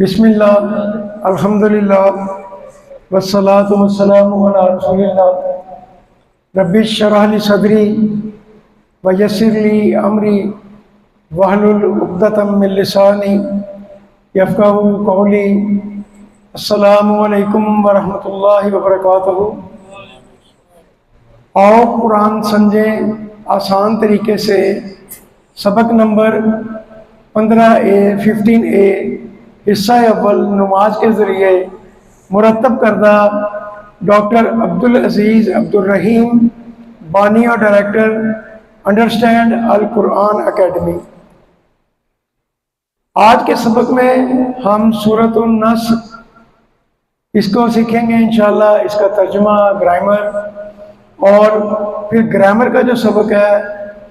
بسم اللہ، الحمدللہ، والصلاة والسلام علی رسول اللہ۔ رب اشرح لی صدری ویسر لی امری واحلل عقدۃ من لسانی یفقہوا قولی۔ السلام علیکم ورحمۃ اللہ وبرکاتہ۔ آؤ قرآن سمجھیں آسان طریقے سے۔ سبق نمبر 15A حصہ اول نماز کے ذریعے مرتب کردہ ڈاکٹر عبدالعزیز عبدالرحیم بانی اور ڈائریکٹر انڈرسٹینڈ القرآن اکیڈمی۔ آج کے سبق میں ہم سورۃ النصر اس کو سیکھیں گے انشاءاللہ، اس کا ترجمہ، گرامر، اور پھر گرامر کا جو سبق ہے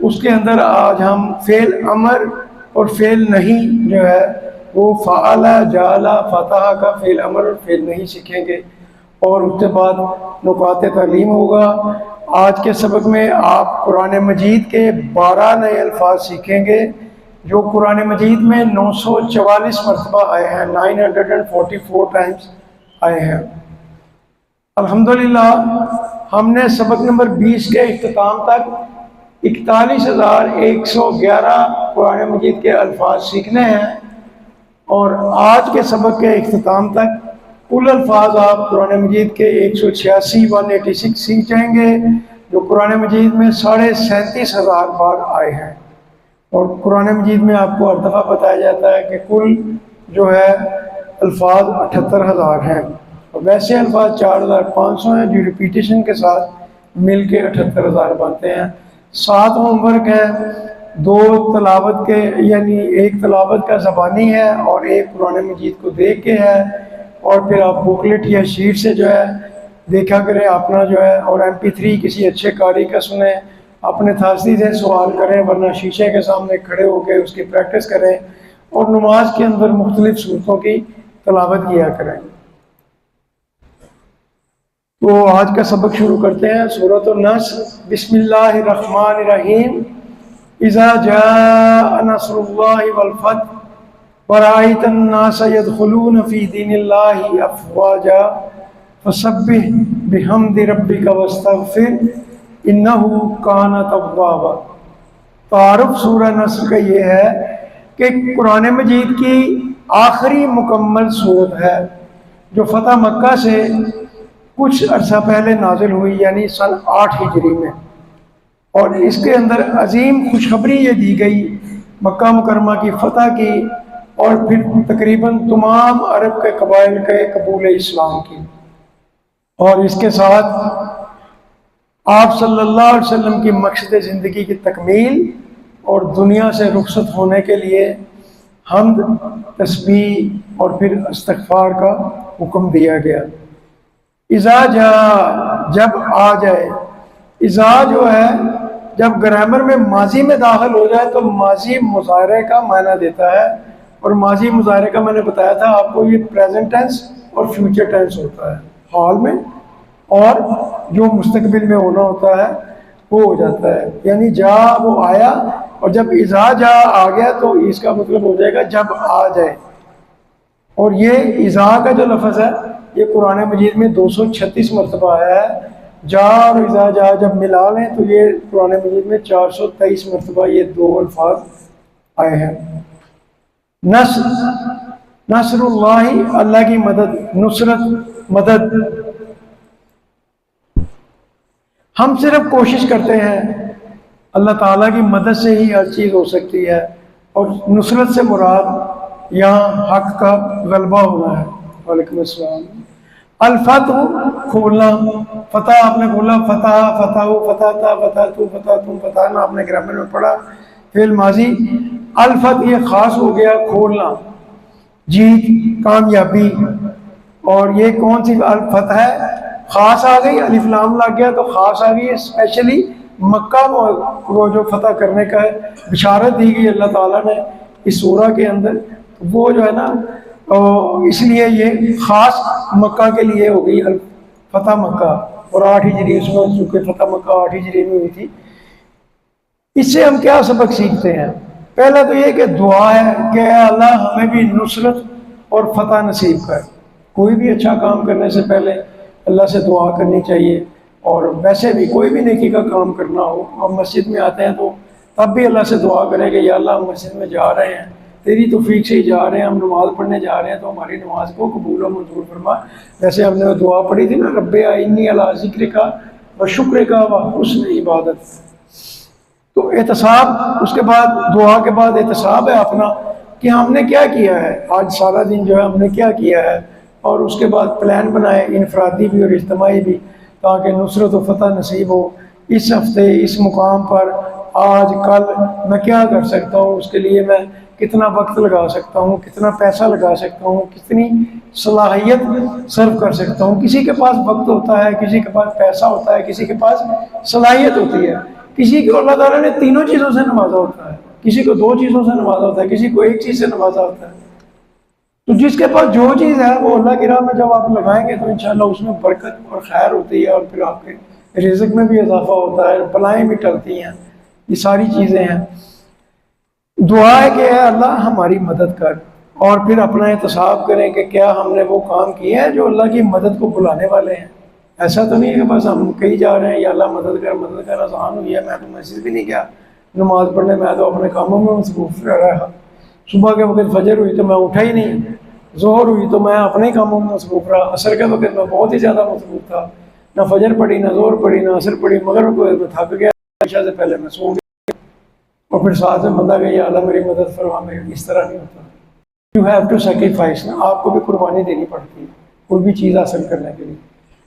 اس کے اندر آج ہم فعل امر اور فعل نہیں جو ہے وہ فعل، جعل، فتح کا فعل امر اور فعل نہیں سیکھیں گے، اور اس کے بعد نکات تعلیم ہوگا۔ آج کے سبق میں آپ قرآن مجید کے 12 نئے الفاظ سیکھیں گے جو قرآن مجید میں 944 مرتبہ آئے ہیں، 944 ٹائمز آئے ہیں۔ الحمدللہ ہم نے سبق نمبر 20 کے اختتام تک 41,111 قرآن مجید کے الفاظ سیکھنے ہیں، اور آج کے سبق کے اختتام تک کل الفاظ آپ قرآن مجید کے 186 سیکھ جائیں گے، جو قرآن مجید میں 37,500 بار آئے ہیں۔ اور قرآن مجید میں آپ کو ہر دفعہ بتایا جاتا ہے کہ کل جو ہے الفاظ 78,000 ہیں، اور ویسے الفاظ 4,500 ہیں جو ریپیٹیشن کے ساتھ مل کے 78,000 بنتے ہیں۔ 7 ہوم ورک ہیں، 2 تلاوت کے، یعنی ایک تلاوت کا زبانی ہے اور ایک قرآن مجید کو دیکھ کے ہے، اور پھر آپ بکلیٹ یا شیٹ سے جو ہے دیکھا کریں اپنا جو ہے، اور MP3 کسی اچھے قاری کا سنیں، اپنے تھاسی سے سوال کریں، ورنہ شیشے کے سامنے کھڑے ہو کے اس کی پریکٹس کریں، اور نماز کے اندر مختلف صورتوں کی تلاوت کیا کریں۔ تو آج کا سبق شروع کرتے ہیں۔ سورۃ النصر، بسم اللہ الرحمن الرحیم۔ اذا جاء نصر اللہ والفتح ورأیت الناس يدخلون فی دین اللہ افواجا فسبح بحمد ربک واستغفر انہ کان توابا۔ تعارف سورہ نصر کا یہ ہے کہ قرآن مجید کی آخری مکمل سورت ہے جو فتح مکہ سے کچھ عرصہ پہلے نازل ہوئی، یعنی سن 8 ہجری میں، اور اس کے اندر عظیم خوشخبری یہ دی گئی مکہ مکرمہ کی فتح کی، اور پھر تقریباً تمام عرب کے قبائل کے قبول اسلام کی، اور اس کے ساتھ آپ صلی اللہ علیہ وسلم کی مقصد زندگی کی تکمیل اور دنیا سے رخصت ہونے کے لیے حمد، تسبیح اور پھر استغفار کا حکم دیا گیا۔ اذا جا، جب آ جائے۔ اذا جو ہے جب گرامر میں ماضی میں داخل ہو جائے تو ماضی مضارع کا معنی دیتا ہے، اور ماضی مضارع کا میں نے بتایا تھا آپ کو، یہ پریزنٹ ٹینس اور فیوچر ٹینس ہوتا ہے حال میں، اور جو مستقبل میں ہونا ہوتا ہے وہ ہو جاتا ہے، یعنی جا وہ آیا، اور جب اذا جا آ گیا تو اس کا مطلب ہو جائے گا جب آ جائے۔ اور یہ اذا کا جو لفظ ہے یہ قرآن مجید میں 236 مرتبہ آیا ہے۔ جا اور اذا جا جب ملا لیں تو یہ قرآن مجید میں 423 مرتبہ یہ 2 الفاظ آئے ہیں۔ نصر، نصر اللہ، اللہ کی مدد، نصرت، مدد۔ ہم صرف کوشش کرتے ہیں، اللہ تعالیٰ کی مدد سے ہی ہر چیز ہو سکتی ہے، اور نصرت سے مراد یہاں حق کا غلبہ ہونا ہے۔ وعلیکم السلام۔ الفتح، کھولنا، فتح آپ نے کھولا، فتح، فتح، فتح، فتح تو، فتح تم، فتح نا، آپ نے گرامر میں پڑھا، فعل ماضی۔ الفتح یہ خاص ہو گیا، کھولنا، جیت، کامیابی، اور یہ کون سی فتح ہے؟ خاص آ گئی، الف لام لگ گیا تو خاص آ گئی، اسپیشلی مکہ کو جو فتح کرنے کا بشارت دی گئی اللہ تعالیٰ نے اس سورہ کے اندر، وہ جو ہے نا اس لیے یہ خاص مکہ کے لیے ہو گئی فتح مکہ، اور 8 ہجری اس میں، چونکہ فتح مکہ 8 ہجری میں ہوئی تھی۔ اس سے ہم کیا سبق سیکھتے ہیں؟ پہلا تو یہ کہ دعا ہے کہ اے اللہ ہمیں بھی نصرت اور فتح نصیب کر۔ کوئی بھی اچھا کام کرنے سے پہلے اللہ سے دعا کرنی چاہیے، اور ویسے بھی کوئی بھی نیکی کا کام کرنا ہو، ہم مسجد میں آتے ہیں تو تب بھی اللہ سے دعا کریں کہ یا اللہ ہم مسجد میں جا رہے ہیں، تیری توفیق سے ہی جا رہے ہیں، ہم نماز پڑھنے جا رہے ہیں تو ہماری نماز کو قبول و منظور فرما۔ جیسے ہم نے دعا پڑھی تھی نا، رب اعنی علی ذکرک و شکرک و حسن عبادت۔ تو احتساب، اس کے بعد دعا کے بعد احتساب ہے اپنا کہ ہم نے کیا کیا ہے آج سارا دن، جو ہے ہم نے کیا کیا ہے، اور اس کے بعد پلان بنائے انفرادی بھی اور اجتماعی بھی، تاکہ نصرت و فتح نصیب ہو۔ اس ہفتے اس مقام پر آج کل میں کیا کر سکتا ہوں، اس کے لیے میں کتنا وقت لگا سکتا ہوں، کتنا پیسہ لگا سکتا ہوں، کتنی صلاحیت صرف کر سکتا ہوں۔ کسی کے پاس وقت ہوتا ہے، کسی کے پاس پیسہ ہوتا ہے، کسی کے پاس صلاحیت ہوتی ہے، کسی کو اللہ تعالیٰ نے تینوں چیزوں سے نوازا ہوتا ہے، کسی کو دو چیزوں سے نوازا ہوتا ہے، کسی کو ایک چیز سے نوازا ہوتا ہے۔ تو جس کے پاس جو چیز ہے وہ اللہ کی راہ میں جب آپ لگائیں گے تو انشاءاللہ اس میں برکت اور خیر ہوتی ہے، اور پھر آپ کے رزق میں بھی اضافہ ہوتا ہے، بلائیں بھی ٹلتی ہیں، یہ ساری چیزیں ہیں۔ دعا ہے کہ اے اللہ ہماری مدد کر، اور پھر اپنا احتساب کریں کہ کیا ہم نے وہ کام کیے ہیں جو اللہ کی مدد کو بلانے والے ہیں۔ ایسا تو نہیں ہے کہ بس ہم کہیں جا رہے ہیں یا اللہ مدد کر آسان ہوئی ہے، میں تو مسجد بھی نہیں گیا نماز پڑھنے، میں تو اپنے کاموں میں مصروف رہا۔ صبح کے وقت فجر ہوئی تو میں اٹھا ہی نہیں، ظہر ہوئی تو میں اپنے کاموں میں مصروف رہا، عصر کے وقت میں بہت ہی زیادہ مصروف تھا، نہ فجر پڑھی، نہ ظہر پڑھی، نہ عصر پڑھی، مغرب کو میں تھک گیا، عشاء سے پہلے میں سو گیا، اور پھر ساتھ میں بندہ کہ یا اللہ میری مدد فرما۔ میری اس طرح نہیں ہوتا۔ یو ہیو ٹو سیکریفائس، آپ کو بھی قربانی دینی پڑتی ہے کوئی بھی چیز حاصل کرنے کے لیے۔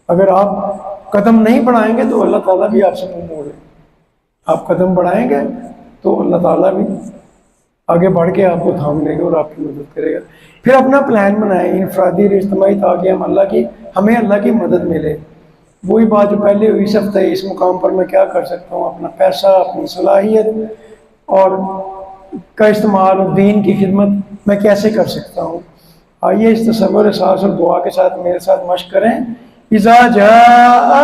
اگر آپ قدم نہیں بڑھائیں گے تو اللہ تعالیٰ بھی آپ سے منہ موڑے، آپ قدم بڑھائیں گے تو اللہ تعالیٰ بھی آگے بڑھ کے آپ کو تھام لے گا اور آپ کی مدد کرے گا۔ پھر اپنا پلان بنائیں انفرادی اور اجتماعی، تاکہ ہمیں اللہ کی مدد ملے۔ وہی بات جو پہلے ہوئی، اس ہفتے اس مقام پر میں کیا کر سکتا ہوں، اپنا پیسہ، اپنی صلاحیت اور کا استعمال، اور دین کی خدمت میں کیسے کر سکتا ہوں۔ آئیے اس تصور احساس اور دعا کے ساتھ میرے ساتھ مشق کریں۔ اذا جاء،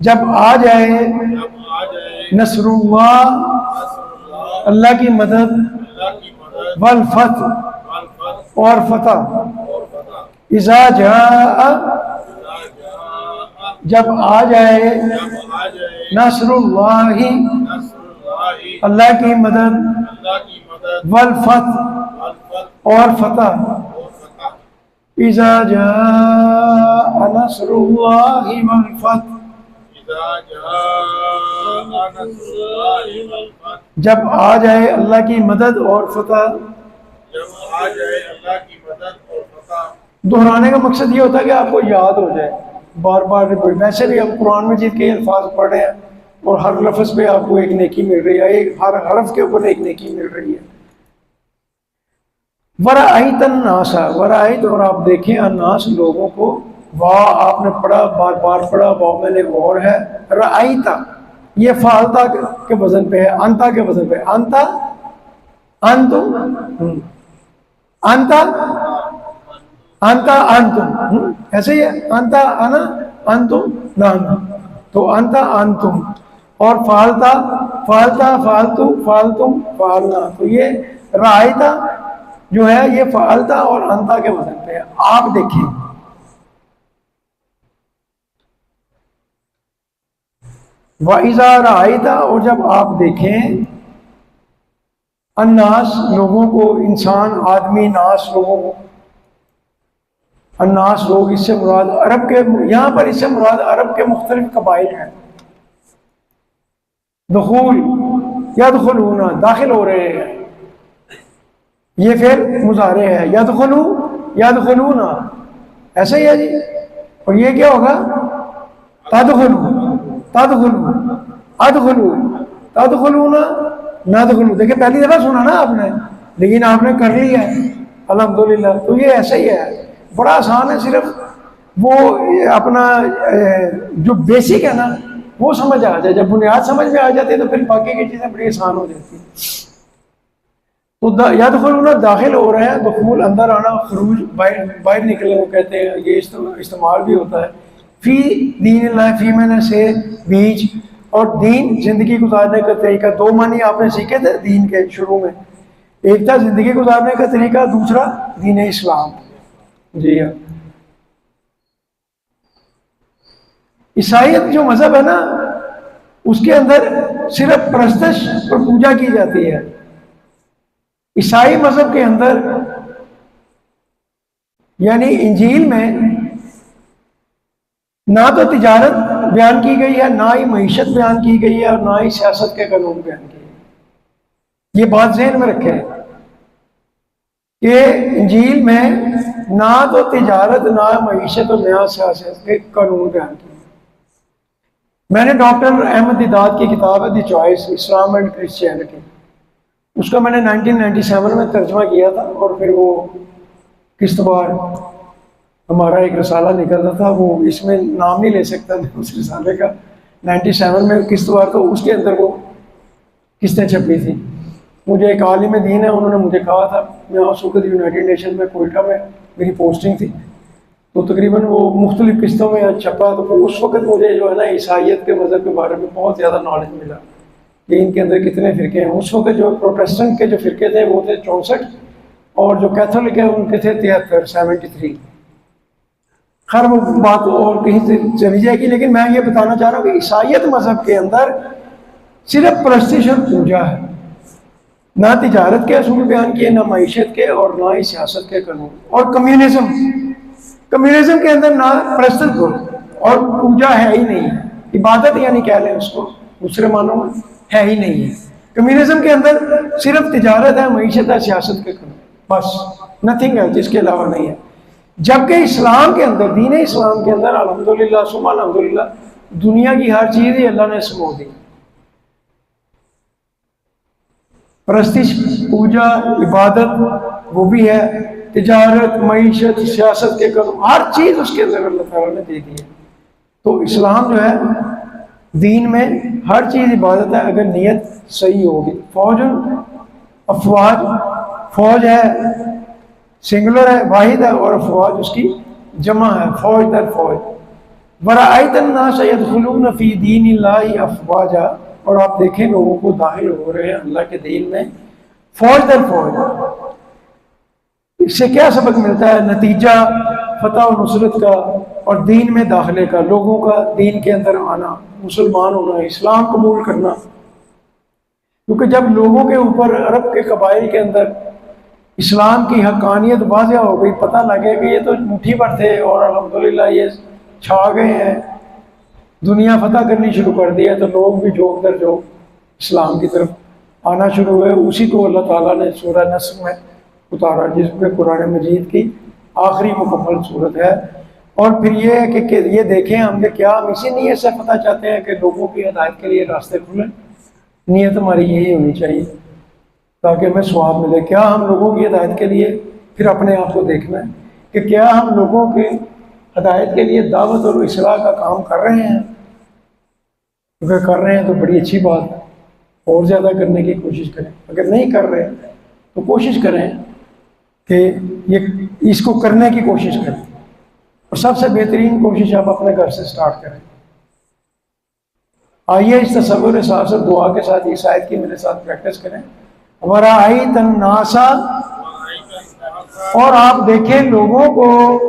جب آ جائے، نصر اللہ، اللہ کی مدد، والفتح، اور فتح۔ اذا جاء، جب آ جائے، نصر اللہ، اللہ کی مدد، والفتح، اور فتح۔ اذا جاء نصر اللہ والفتح، جب آ جائے اللہ کی مدد اور فتح۔ دہرانے کا مقصد یہ ہوتا ہے کہ آپ کو یاد ہو جائے، بار بار ریپیٹ۔ ویسے بھی ہم قرآن مجید کے الفاظ پڑھ رہے ہیں، اور ہر لفظ پہ آپ کو ایک نیکی مل رہی ہے، ہر حرف کے اوپر ایک نیکی مل رہی ہے۔ ورأیت الناس، ورأیت، اور آپ دیکھیں، الناس، لوگوں کو، واہ آپ نے پڑھا، بار بار پڑھا، واہ میں نے غور ہے۔ رأیتا، یہ فعلتا کے وزن پہ ہے، انتا کے وزن پہ ہے، انتا، انتم، انتا، انتا، انتم، ایسے ہی ہے، انتا، انا، انتم، نحن، تو انتا، انتم، اور فعلتا، فعلتا، فعلتو، فعلتم، فعلنا، تو یہ رأیتا جو ہے یہ فعلتا اور انتا کے وزن پہ ہے۔ آپ دیکھیں، وَإِذَا رَأَيْتَ، اور جب آپ دیکھیں، الناس، لوگوں کو، انسان، آدمی، ناس، لوگوں کو، الناس، لوگ، اس سے مراد عرب کے، یہاں پر اس سے مراد عرب کے مختلف قبائل ہیں۔ دخول، یدخلون، داخل ہو رہے ہیں، یہ پھر مضارع ہے، یدخلو، یدخلون، ایسے ہی ہے جی۔ اور یہ کیا ہوگا، تدخلو، تدخلو، ادخلو، تدخلون، ندخلو۔ دیکھیں پہلی دفعہ سنا نا آپ نے، لیکن آپ نے کر لی ہے الحمدللہ۔ تو یہ ایسے ہی ہے، بڑا آسان ہے، صرف وہ اپنا جو بیسک ہے نا وہ سمجھ آ جائے، جب بنیاد سمجھ میں آ جاتی ہے تو پھر باقی کی چیزیں بڑی آسان ہو جاتی ہیں۔ تو یدخلون، داخل ہو رہے ہیں، دخول اندر آنا، خروج باہر نکلنے کو کہتے ہیں، یہ استعمال بھی ہوتا ہے۔ فی دین اللہ، فی میں نے سے بیچ، اور دین زندگی گزارنے کا طریقہ، دو معنی آپ نے سیکھے تھے دین کے شروع میں۔ ایک تھا زندگی گزارنے کا طریقہ، دوسرا دین اسلام. جی ہاں. عیسائیت جو مذہب ہے نا، اس کے اندر صرف پرستش اور پوجا کی جاتی ہے. عیسائی مذہب کے اندر یعنی انجیل میں نہ تو تجارت بیان کی گئی ہے، نہ ہی معیشت بیان کی گئی ہے، اور نہ ہی سیاست کے قانون بیان کیے گئے. یہ بات ذہن میں رکھیں کہ انجیل میں نہ تو تجارت، نہ معیشت اور نہ سیاست کے قانون بیان کیے. میں نے ڈاکٹر احمد دیداد کی کتاب ہے the choice, Islam and Christianity, اس کا میں نے 1997 میں ترجمہ کیا تھا، اور پھر وہ قسط وار ہمارا ایک رسالہ نکلتا تھا، وہ اس میں نام نہیں لے سکتا میں اس رسالے کا. 97 میں قسط وار، تو اس کے اندر وہ قسطیں چھپی تھیں. مجھے ایک عالم دین ہے، انہوں نے مجھے کہا تھا، میں اس وقت یونائٹڈ نیشن میں کوئٹہ میں میری پوسٹنگ تھی، تو تقریباً وہ مختلف قسطوں میں چھپا. تو اس وقت مجھے جو ہے نا عیسائیت کے مذہب کے بارے میں بہت زیادہ نالج ملا کہ ان کے اندر کتنے فرقے ہیں. اس وقت جو پروٹیسٹنٹ کے جو فرقے تھے وہ تھے 64، اور جو کیتھولک ہیں ان کے تھے 73. خیر وہ بات اور کہیں سے چلی جائے گی، لیکن میں یہ بتانا چاہ رہا ہوں کہ عیسائیت مذہب کے اندر صرف پرستش اور پوجا ہے. نہ تجارت کے اصول بیان کیے، نہ معیشت کے، اور نہ ہی سیاست کے قانون. اور کمیونزم کے اندر نہ پرستش اور پوجا ہے ہی نہیں ہے. عبادت یعنی کہہ لیں اس کو دوسرے معنوں میں، ہے ہی نہیں ہے. کمیونزم کے اندر صرف تجارت ہے، معیشت ہے، سیاست کے قانون، بس نتھنگ ہے جس کے علاوہ نہیں ہے. جبکہ اسلام کے اندر، دین اسلام کے اندر الحمدللہ ثم الحمدللہ دنیا کی ہر چیز ہی اللہ نے سمو دی. پرستش، پوجا، عبادت وہ بھی ہے، تجارت، معیشت، سیاست کے قانون، ہر چیز اس کے اندر اللہ تعالیٰ نے دے دی ہے. تو اسلام جو ہے دین میں ہر چیز عبادت ہے اگر نیت صحیح ہوگی. فوج، افواج، فوج ہے سنگولر ہے، واحد ہے، اور افواج اس کی جمع ہے، فوج در فوج. وَرَأَيْتَ النَّاسَ يَدْخُلُونَ فِي دِينِ اللَّهِ أَفْوَاجًا، اور آپ دیکھیں لوگوں کو داخل ہو رہے ہیں اللہ کے دین میں فوج در فوج. اس سے کیا سبق ملتا ہے؟ نتیجہ فتح و نصرت کا اور دین میں داخلے کا، لوگوں کا دین کے اندر آنا، مسلمان ہونا، اسلام قبول کرنا. کیونکہ جب لوگوں کے اوپر عرب کے قبائل کے اندر اسلام کی حقانیت واضح ہو گئی، پتہ لگے کہ یہ تو مٹھی پر تھے اور الحمدللہ یہ چھا گئے ہیں، دنیا فتح کرنی شروع کر دی ہے، تو لوگ بھی جھوک در جھوک اسلام کی طرف آنا شروع ہوئے. اسی کو اللہ تعالیٰ نے سورہ نصر میں اتارا، جس میں قرآن مجید کی آخری مکمل صورت ہے. اور پھر یہ ہے کہ یہ دیکھیں ہم نے کیا، ہم اسی نیت سے فتح چاہتے ہیں کہ لوگوں کی ہدایت کے لیے راستے کھلیں. نیت ہماری یہی ہونی چاہیے تاکہ ہمیں ثواب ملے. کیا ہم لوگوں کی ہدایت کے لیے پھر اپنے آپ کو دیکھنا ہے کہ کیا ہم لوگوں کی ہدایت کے لیے دعوت اور اصلاح کا کام کر رہے ہیں؟ اگر کر رہے ہیں تو بڑی اچھی بات ہے، اور زیادہ کرنے کی کوشش کریں. اگر نہیں کر رہے تو کوشش کریں کہ یہ اس کو کرنے کی کوشش کریں. اور سب سے بہترین کوشش آپ اپنے گھر سے سٹارٹ کریں. آئیے اس تصور کے ساتھ ساتھ دعا کے ساتھ اس آیت کی میرے ساتھ پریکٹس کریں. وَرَأَيْتَ النَّاسَ، اور آپ دیکھیں لوگوں کو،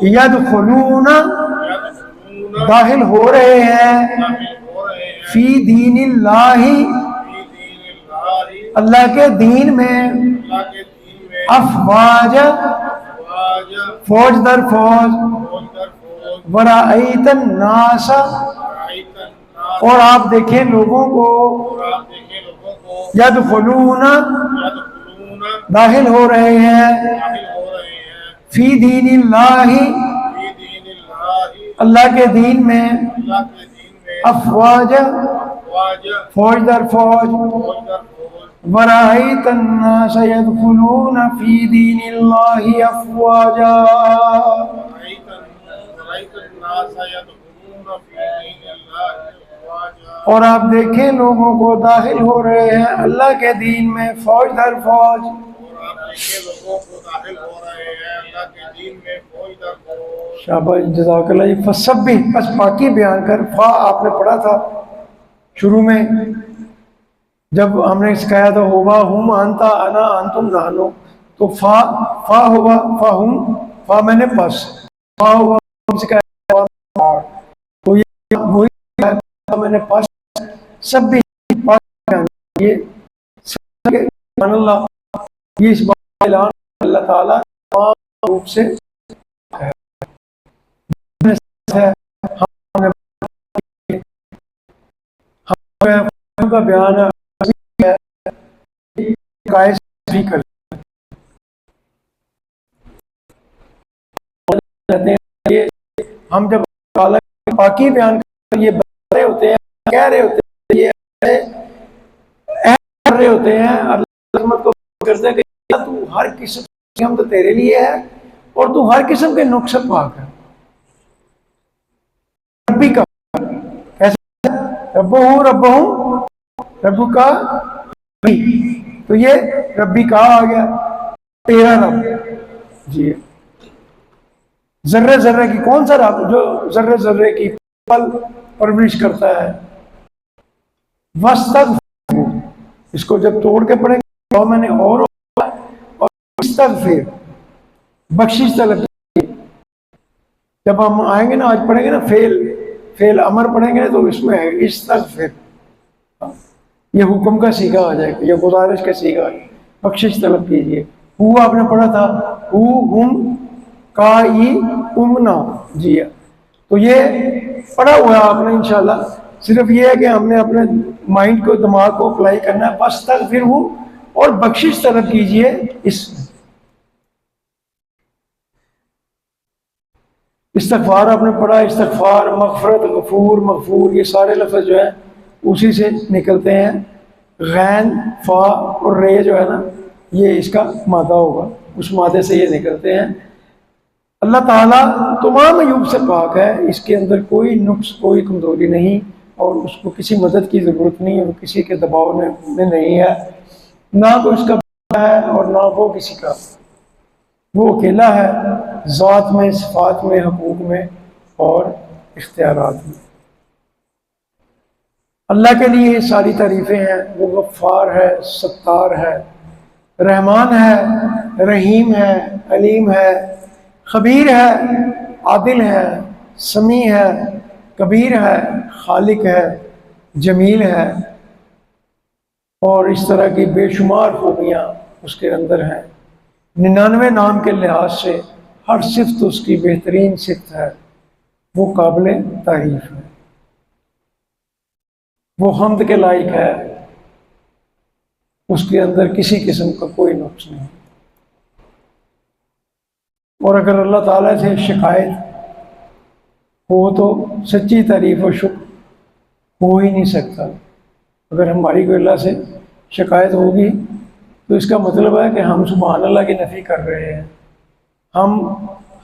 يَدْخُلُونَ داخل ہو رہے ہیں، فی دین اللہ اللہ کے دین میں، افواج فوج در فوج. وَرَأَيْتَ النَّاسَ، اور آپ دیکھیں لوگوں کو، یدخلون داخل ہو رہے ہیں، فی دین اللہ اللہ کے دین میں، افواج فوج در فوج. وَرَأَيْتَ النَّاسَ يَدْخُلُونَ فِي دِينِ اللَّهِ أَفْوَاجًا، اور آپ دیکھیں لوگوں کو داخل ہو رہے ہیں اللہ کے دین میں فوج در فوج. شاباش، جزاک اللہ جی. فسبح، بس باقی بیان کر. فا آپ نے پڑھا تھا شروع میں، جب ہم نے سکھایا تھا ہوبا ہم انتا انا انتم نحنو، تو فا ہوگا فا ہم، فا میں نے پس، فا ہوگا ہم سکھایا، تو یہ وہی ہے، میں نے پس سب بھی یہ سبحان اللہ، یہ اس بات کا اعلان اللہ تعالیٰ تمام روپ سے ہے، ہم کا بیان ہے قائز بھی کرتے ہیں، یہ ہم جب تعالیٰ کی پاکی بیان کرتے ہیں، یہ بتا رہے ہوتے ہیں، کہہ رہے ہوتے ہیں، یہ کر رہے ہوتے ہیں، اللہ عظمت کو کرتے ہیں کہ تو ہر قسم کی حمد تیرے لیے ہے اور تو ہر قسم کے نقص پاک ہے۔ ربی کا کیسے رب کا تو یہ ربی کا آ گیا، تیرا رب، جی ذرے ذرے کی کون سا رب جو ذرے ذرے کی پل پرورش کرتا ہے، وستغفر، اس کو جب توڑ کے پڑھیں گے میں نے اور استغفر بخشش طلب، جب ہم آئیں گے نا آج پڑھیں گے نا فعل امر پڑھیں گے تو اس میں ہے استغفر، یہ حکم کا سیگا آ جائے گا، یہ گزارش کا سیگا، بخشش طلب کیجیے۔ ہو آپ نے پڑھا تھا ہو ہم کا ای امنا، جی تو یہ پڑھا ہوا ہے آپ نے انشاءاللہ، صرف یہ ہے کہ ہم نے اپنے مائنڈ کو دماغ کو اپلائی کرنا ہے، بس تغفر ہوں اور بخشش طلب کیجیے۔ اس استغفار آپ نے پڑھا، استغفار، مغفرت، غفور، مغفور، یہ سارے لفظ جو ہیں اسی سے نکلتے ہیں، غین، فا اور رے جو ہے نا یہ اس کا مادہ ہوگا، اس مادے سے یہ نکلتے ہیں۔ اللہ تعالیٰ تمام عیوب سے پاک ہے، اس کے اندر کوئی نقص کوئی کمزوری نہیں، اور اس کو کسی مدد کی ضرورت نہیں ہے، وہ کسی کے دباؤ میں نہیں ہے، نہ کوئی اس کا ہے اور نہ وہ کسی کا، وہ اکیلا ہے ذات میں، صفات میں، حقوق میں اور اختیارات میں۔ اللہ کے لیے ساری تعریفیں ہیں، وہ غفار ہے، ستار ہے، رحمان ہے، رحیم ہے، علیم ہے، خبیر ہے، عادل ہے، سمیع ہے، کبیر ہے، خالق ہے، جمیل ہے، اور اس طرح کی بے شمار خوبیاں اس کے اندر ہیں۔ 99 نام کے لحاظ سے ہر صفت اس کی بہترین صفت ہے، وہ قابل تعریف ہے، وہ حمد کے لائق ہے، اس کے اندر کسی قسم کا کوئی نقص نہیں۔ اور اگر اللہ تعالیٰ سے شکایت ہو تو سچی تعریف و شکر ہو ہی نہیں سکتا۔ اگر ہماری کوئی اللہ سے شکایت ہوگی تو اس کا مطلب ہے کہ ہم سبحان اللہ کی نفی کر رہے ہیں، ہم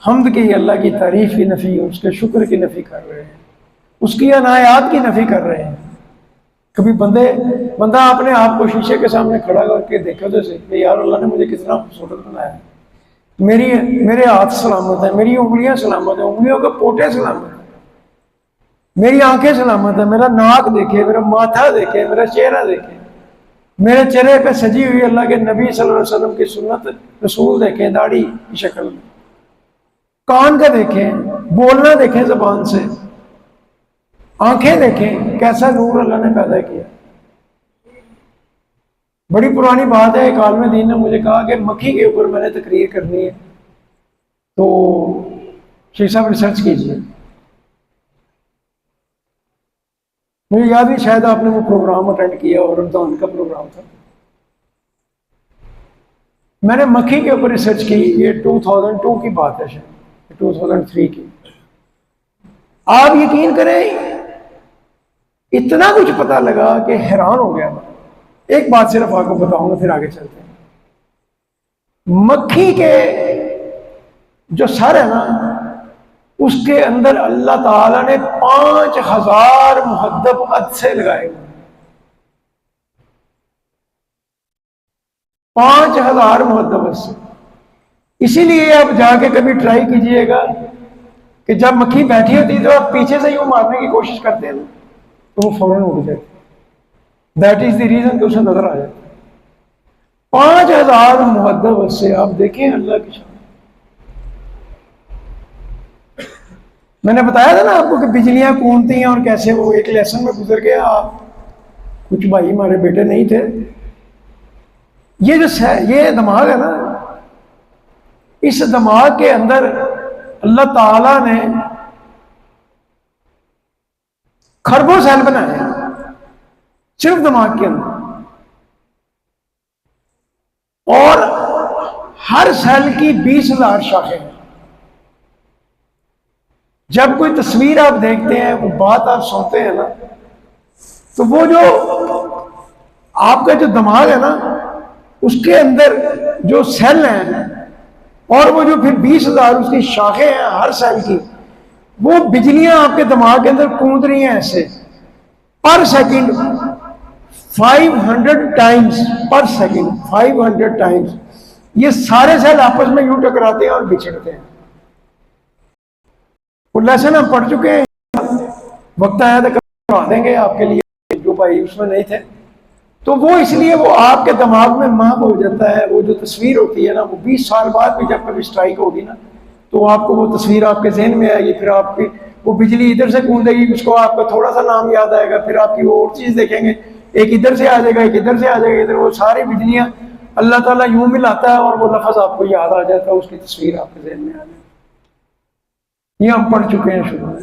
حمد کی، اللہ کی تعریف کی نفی، اس کے شکر کی نفی کر رہے ہیں، اس کی عنایات کی نفی کر رہے ہیں۔ کبھی بندہ اپنے آپ کو شیشے کے سامنے کھڑا کر کے دیکھا جیسے کہ یار اللہ نے مجھے کتنا خوبصورت بنایا ہے، میرے ہاتھ سلامت ہیں، میری انگلیاں سلامت ہیں، انگلیوں کے پوٹے سلامت ہیں، میری آنکھیں سلامت ہیں، میرا ناک دیکھے، میرا ماتھا دیکھے، میرا چہرہ دیکھے، میرے چہرے پہ سجی ہوئی اللہ کے نبی صلی اللہ علیہ وسلم کی سنت رسول دیکھیں داڑھی کی شکل میں، کان کا دیکھیں، بولنا دیکھیں زبان سے، آنکھیں دیکھیں، کیسا نور اللہ نے پیدا کیا۔ بڑی پرانی بات ہے، ایک عالم دین نے مجھے کہا کہ مکھی کے اوپر میں نے تقریر کرنی ہے تو شیخ صاحب ریسرچ کیجیے۔ مجھے یاد نہیں، شاید آپ نے وہ پروگرام اٹینڈ کیا اور رمضان کا پروگرام تھا، میں نے مکھی کے اوپر ریسرچ کی، یہ 2002 کی بات ہے، شاید 2003 کی۔ آپ یقین کریں اتنا کچھ پتہ لگا کہ حیران ہو گیا میں۔ ایک بات صرف آپ کو بتاؤں گا پھر آگے چلتے ہیں۔ مکھی کے جو سر ہے نا اس کے اندر اللہ تعالیٰ نے 5000 محدب عدسے لگائے ہوئے، 5000 محدب عدسے۔ اسی لیے آپ جا کے کبھی ٹرائی کیجئے گا کہ جب مکھی بیٹھی ہوتی ہے تو آپ پیچھے سے یوں مارنے کی کوشش کرتے ہیں تو وہ فوراً اڑ جاتی ہے۔ دیٹ از دی ریزن کہ اسے نظر آ جاتا ہے۔ 5000 مؤدب سے آپ دیکھیں اللہ کی شان۔ میں نے بتایا تھا نا آپ کو کہ بجلیاں کونتی ہیں اور کیسے، وہ ایک لیسن میں گزر گیا، آپ کچھ بھائی ہمارے بیٹے نہیں تھے۔ یہ دماغ ہے نا، اس دماغ کے اندر اللہ تعالیٰ نے خربوں سیل بنائے ہیں صرف دماغ کے اندر، اور ہر سیل کی 20,000 شاخیں ہیں۔ جب کوئی تصویر آپ دیکھتے ہیں، وہ بات آپ سنتے ہیں نا، تو وہ جو آپ کا جو دماغ ہے نا، اس کے اندر جو سیل ہیں اور وہ جو پھر 20,000 اس کی شاخیں ہیں ہر سیل کی، وہ بجلیاں آپ کے دماغ کے اندر کوند رہی ہیں ایسے per second 500 Times per second 500 Times. یہ سارے سیل آپس میں یوں ٹکراتے ہیں اور بچھڑتے ہیں۔ وہ لیسن ہم پڑھ چکے ہیں، وقت آیا تو پڑھا دیں گے آپ کے لیے جو بھائی اس میں نہیں تھے۔ تو وہ اس لیے وہ آپ کے دماغ میں محو ہو جاتا ہے۔ وہ جو تصویر ہوتی ہے نا، وہ 20 سال بعد بھی جب کبھی اسٹرائک ہوگی نا، تو آپ کو وہ تصویر آپ کے ذہن میں آئے گی، پھر آپ کی وہ بجلی ادھر سے کوندے گی، اس کو آپ کا تھوڑا سا نام یاد آئے گا، پھر آپ کی وہ اور چیز دیکھیں گے، ایک ادھر سے آ جائے گا، ایک ادھر سے آ جائے گا، ادھر وہ ساری بجلیاں اللہ تعالیٰ یوں ملاتا ہے اور وہ لفظ آپ کو یاد آ جاتا ہے، اس کی تصویر آپ کے ذہن میں آ جاتی ہے۔ یہ ہم پڑھ چکے ہیں شروع میں،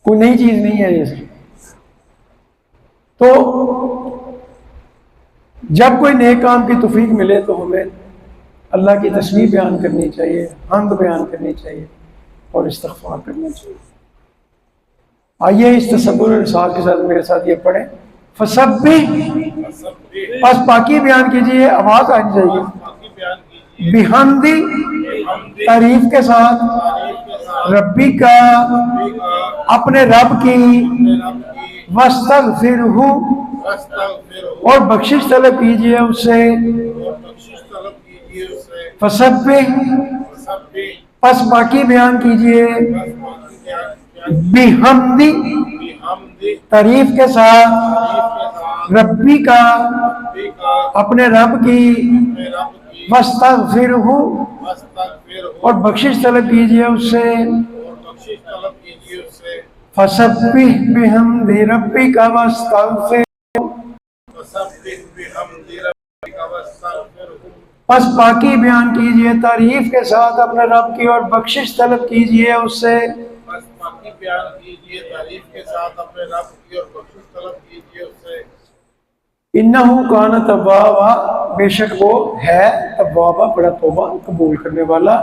کوئی نئی چیز نہیں ہے یہ سب۔ تو جب کوئی نیک کام کی توفیق ملے تو ہمیں اللہ کی تسبیح بیان کرنی چاہیے، حمد بیان کرنی چاہیے اور استغفار کرنا چاہیے۔ آئیے اس تصور الرسال کے ساتھ میرے ساتھ یہ پڑھیں، فسبح، پس پاکی بیان کیجیے، آواز آنی چاہیے، بحمدی، تعریف کے ساتھ، ربی کا، اپنے رب کی، واستغفرہ، اور بخشش طلب کیجیے اس سے، فسبح، پس باقی بیان کیجیے، بحمدی، تعریف کے ساتھ، ربی کا، اپنے رب کی، واستغفرہ، اور بخشش طلب کیجیے اس سے، فسبح بحمد ربک واستغفر، پس باقی بیان کیجئے تعریف کے ساتھ اپنے رب کی اور بخشش طلب کیجئے اس سے، انہو کان توابا، بے شک وہ ہے توابا، بڑا توبہ قبول کرنے والا۔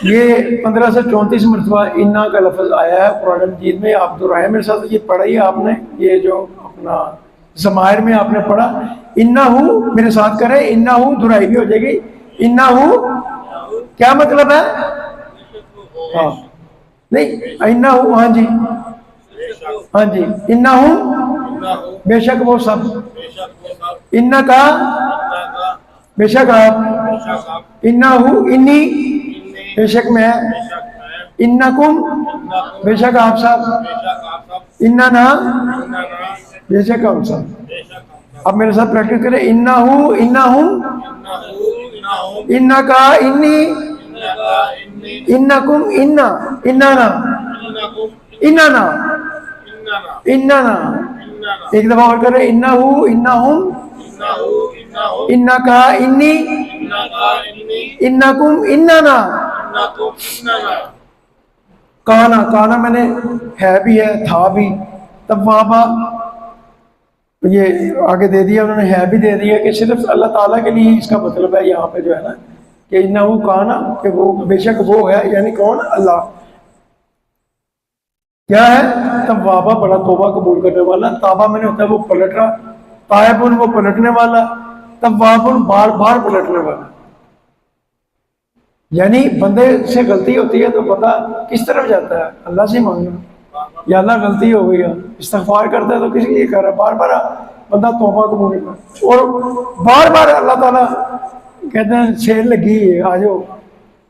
یہ 15 سے 34 مرتبہ انا کا لفظ آیا ہے قرآن مجید میں۔ عبد الرحیم میرے ساتھ یہ پڑھا ہی آپ نے، یہ جو اپنا ضمائر میں آپ نے پڑھا، انہو میرے ساتھ کرے، انہو دہرائی بھی ہو جائے گی، انہو کیا مطلب ہے؟ ہاں نہیں، انہو، ہاں جی، ہاں جی، انہو بے شک وہ سب، انہ کا بے شک آپ، انہو انی بے شک میں، انکم بے شک آپ سب، اننا بے شک ہم سب۔ اب میرے ساتھ پریکٹس کریں، انہو، انہم، انکا، انی، انکم، انا، اننا، اننا، اننا، ایک دفعہ اور کریں، انہو، انہم، انکا، انی، انکم، اننا، کانا، کانا میں نے ہے بھی ہے، تھا بھی، توابا یہ آگے دے دیا انہوں نے، ہے بھی دے دیا کہ صرف اللہ تعالیٰ کے لیے اس کا مطلب ہے یہاں پہ جو ہے نا کہ انہو کانا، کہ وہ بے شک وہ ہے، یعنی کون؟ اللہ۔ کیا ہے؟ توابا، بڑا توبہ قبول کرنے والا۔ تابا میں نے ہوتا ہے وہ پلٹ رہا، تائبن وہ پلٹنے والا، توابن بار بار پلٹنے والا۔ یعنی بندے سے غلطی ہوتی ہے تو بندہ کس طرف جاتا ہے؟ اللہ سے مانگنا، یا اللہ غلطی ہو گئی ہے، استغفار کرتا ہے تو کس لیے کر رہا ہے؟ بار بار بندہ توبہ قبول کرتا ہے، اور بار بار اللہ تعالیٰ کہتے ہیں سیل لگی ہے، آ جاؤ،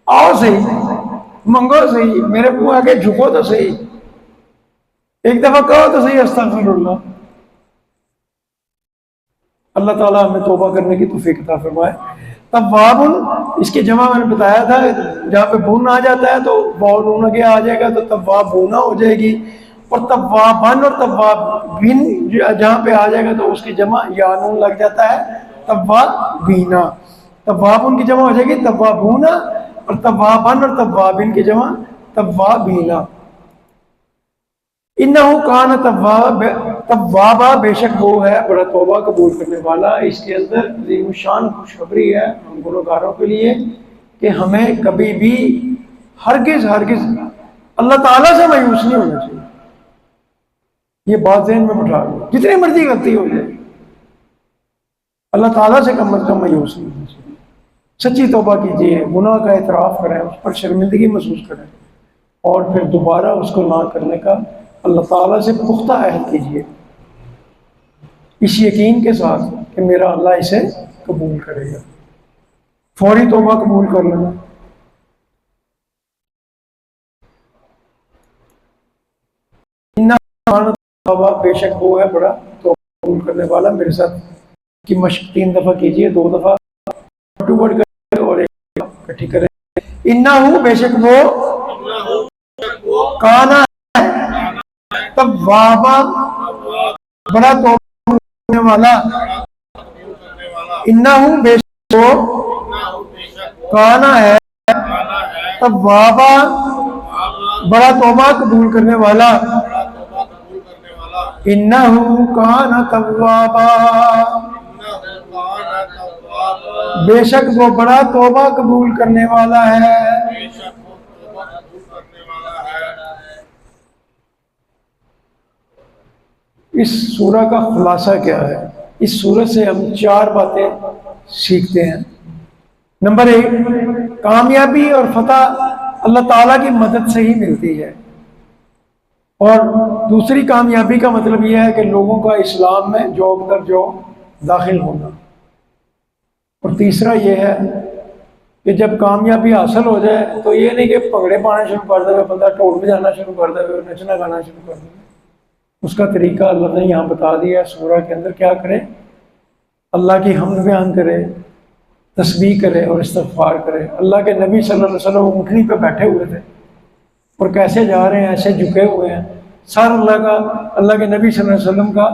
آؤ صحیح، منگو صحیح، میرے کو آگے جھکو تو صحیح، ایک دفعہ کہو تو صحیح استغفر اللہ۔ اللہ تعالیٰ ہمیں توبہ کرنے کی توفیق عطا فرمائے۔ تواب، اس کی جمع میں نے بتایا تھا، جہاں پہ بون آ جاتا ہے تو باؤن آگے آ جائے گا تو تواب بونا ہو جائے گی، اور توابن اور توابین جہاں پہ آ جائے گا تو اس کی جمع یا نون لگ جاتا ہے توابینا۔ توابن کی جمع ہو جائے گی توابونا، اور توابن اور توابین کی جمع توابینا۔ انہو کان توابا، بے شک وہ ہے بڑا توبہ قبول کرنے والا۔ اس کے اندر عظیم شان خوشخبری ہے ہم گنہگاروں کے لیے کہ ہمیں کبھی بھی ہرگز اللہ تعالیٰ سے مایوس نہیں ہونا چاہیے۔ یہ بات ذہن میں بٹھا لو، جتنی مرضی غلطی ہو جائے اللہ تعالیٰ سے کم از کم مایوس نہیں ہونا چاہیے۔ سچی توبہ کیجیے، گناہ کا اعتراف کریں، اس پر شرمندگی محسوس کریں، اور پھر دوبارہ اس کو نہ کرنے کا اللہ تعالیٰ سے پختہ عہد کیجیے، اس یقین کے ساتھ کہ میرا اللہ اسے قبول کرے گا۔ فوری توبہ قبول کر لینا۔ توبہ، بے شک وہ ہے بڑا توبہ قبول کرنے والا۔ میرے ساتھ کی مشق 3 دفعہ کیجیے، 2 دفعہ اور 1 اکٹھی کریں۔ انہو، بے شک وہ، کانا توابا، بڑا توبہ کرنے والا۔ انہو، بے شک وہ، کانا ہے توابا، بڑا توبہ قبول کرنے والا۔ انہو کان توابا، بے شک وہ بڑا توبہ قبول کرنے والا ہے۔ اس سورہ کا خلاصہ کیا ہے؟ اس سورہ سے ہم 4 باتیں سیکھتے ہیں۔ نمبر 1، کامیابی اور فتح اللہ تعالیٰ کی مدد سے ہی ملتی ہے، اور دوسری کامیابی کا مطلب یہ ہے کہ لوگوں کا اسلام میں جوگ در جوگ داخل ہونا، اور تیسرا یہ ہے کہ جب کامیابی حاصل ہو جائے تو یہ نہیں کہ پگڑے پانے شروع کر دے، بندہ ڈھول بجانا شروع کر دے، نچنا گانا شروع کر دے۔ اس کا طریقہ اللہ نے یہاں بتا دیا ہے سورہ کے اندر، کیا کرے؟ اللہ کی حمد بیان کرے، تسبیح کرے اور استغفار کرے۔ اللہ کے نبی صلی اللہ علیہ وسلم اونٹنی پہ بیٹھے ہوئے تھے، اور کیسے جا رہے ہیں؟ ایسے جھکے ہوئے ہیں، سر اللہ کے نبی صلی اللہ علیہ وسلم کا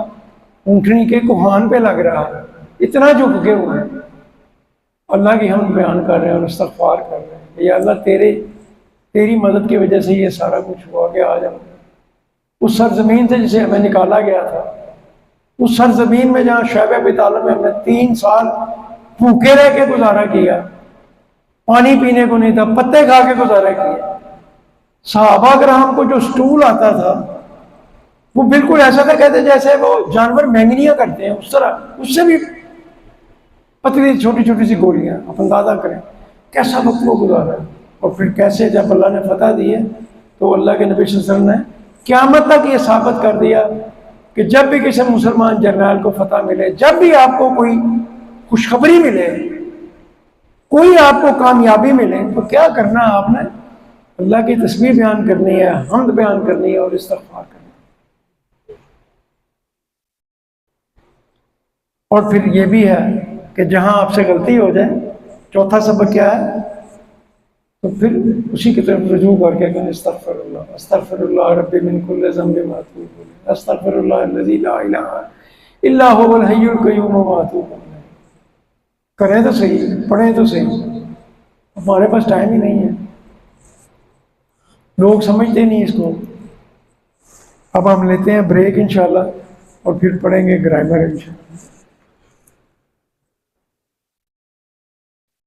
اونٹنی کے کوہان پہ لگ رہا ہے، اتنا جھکے ہوئے ہیں، اللہ کی حمد بیان کر رہے ہیں اور استغفار کر رہے ہیں کہ یا اللہ تیری مدد کی وجہ سے یہ سارا کچھ ہوا کہ آج ہم اس سرزمین سے جسے ہمیں نکالا گیا تھا، اس سرزمین میں جہاں شعیب ابی طالب میں ہم نے 3 سال بھوکے رہ کے گزارا کیا، پانی پینے کو نہیں تھا، پتے کھا کے گزارا کیا۔ صحابہ کرام کو جو سٹول آتا تھا وہ بالکل ایسا تھا، کہتے جیسے وہ جانور مینگنیاں کرتے ہیں، اس طرح، اس سے بھی پتلی چھوٹی چھوٹی سی گولیاں۔ آپ اندازہ کریں کیسا وقت وہ گزارا، اور پھر کیسے جب اللہ نے فتح دی ہے تو اللہ کے نبی صلی اللہ علیہ وسلم نے قیامت تک یہ ثابت کر دیا کہ جب بھی کسی مسلمان جرنیل کو فتح ملے، جب بھی آپ کو کوئی خوشخبری ملے، کوئی آپ کو کامیابی ملے، تو کیا کرنا ہے؟ آپ نے اللہ کی تسبیح بیان کرنی ہے، حمد بیان کرنی ہے اور استغفار کرنی ہے۔ اور پھر یہ بھی ہے کہ جہاں آپ سے غلطی ہو جائے، چوتھا سبق کیا ہے؟ تو پھر اسی کی طرف رجوع کر کے کہیں استغفر اللہ ربی من کل ذنب واتوب الیہ، استغفر اللہ الذی لا الہ الا هو الحی القیوم واتوب الیہ۔ کریں تو صحیح، پڑھیں تو صحیح، ہمارے پاس ٹائم ہی نہیں ہے، لوگ سمجھتے نہیں اس کو۔ اب ہم لیتے ہیں بریک انشاءاللہ، اور پھر پڑھیں گے گرامر انشاءاللہ۔